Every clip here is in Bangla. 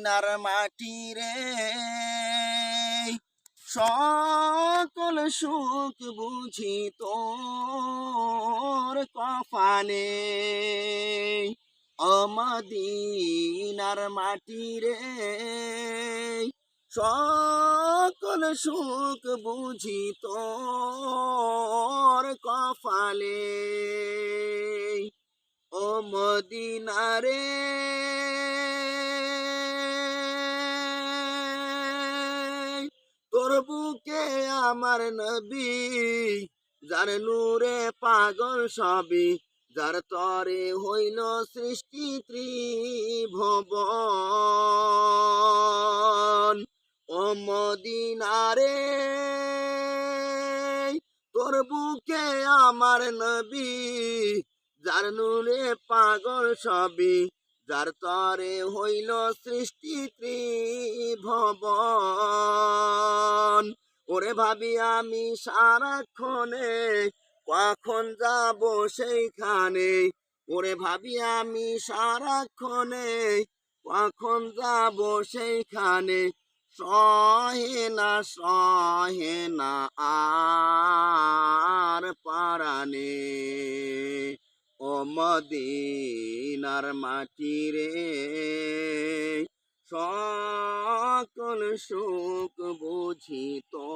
মদিনার মাটি রে সকল সুখ বুঝি তোর কপালে ও মদিনার মাটি রে সকল সুখ বুঝি তোর কপালে ও মদিনা রে তোর বুকে আমার নবী যার নূরে পাগল সবই যার তরে হইল সৃষ্টি ত্রিভুবন ও মদিনা রে তোর বুকে আমার নবী যার নূরে পাগল সবই যার তরে হইল সৃষ্টি ত্রিভুবন ওরে ভাবি আমি সারাক্ষণে কখন যাব সেইখানে ওরে ভাবি আমি সারাক্ষণে কখন যাব সেইখানে সহে না আর পারানে ও মদিনার মাটি রে সকল সুখ বুঝি তো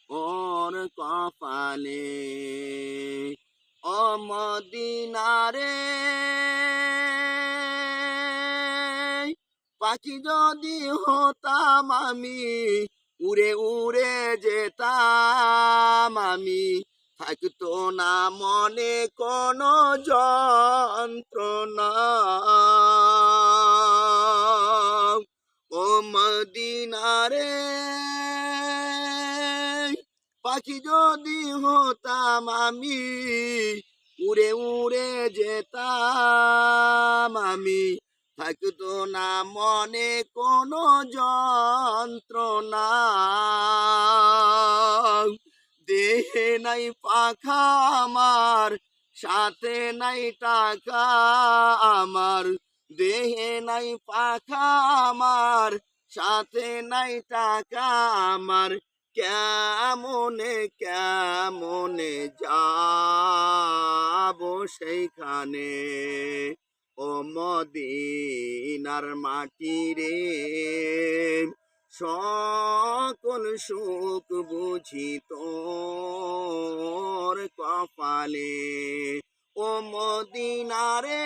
ওর কপালে ও মদিনা রে পাখি যদি হতাম আমি উড়ে উড়ে যেতাম আমি থাকতো না মনে কোনো যন্ত্রণা ও মদিনা রে পাখি যদি হতাম আমি উড়ে উড়ে যেতাম আমি থাকতো না মনে কোনো যন্ত্রণা দেহে নাই পাখা আমার সাথে নাই টাকা আমার দেহে নাই পাখা আমার সাথে নাই টাকা আমার কেমনে যাব সেইখানে ও মদিনার মাটি রে সকল সুখ বুঝি তোর কপালে ও মদিনা রে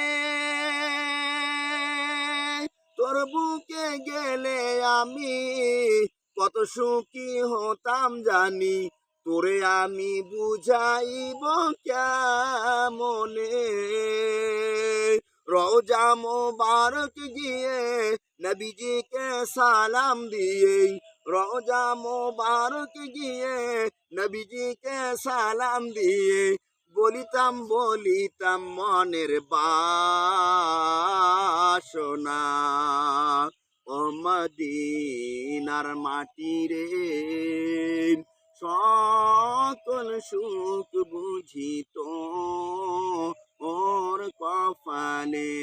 তোর বুকে গেলে আমি কত সুখী হতাম জানি তোরে আমি বুঝাইব কেমনে রওজা মোবারক গিয়ে নবীজিকে সালাম দিয়ে রওজা মোবারক গিয়ে নবীজিকে সালাম দিয়ে বলিতাম মনের বাসনা ও মদিনার মাটি রে সকল সুখ বুঝি তো ওর কপালে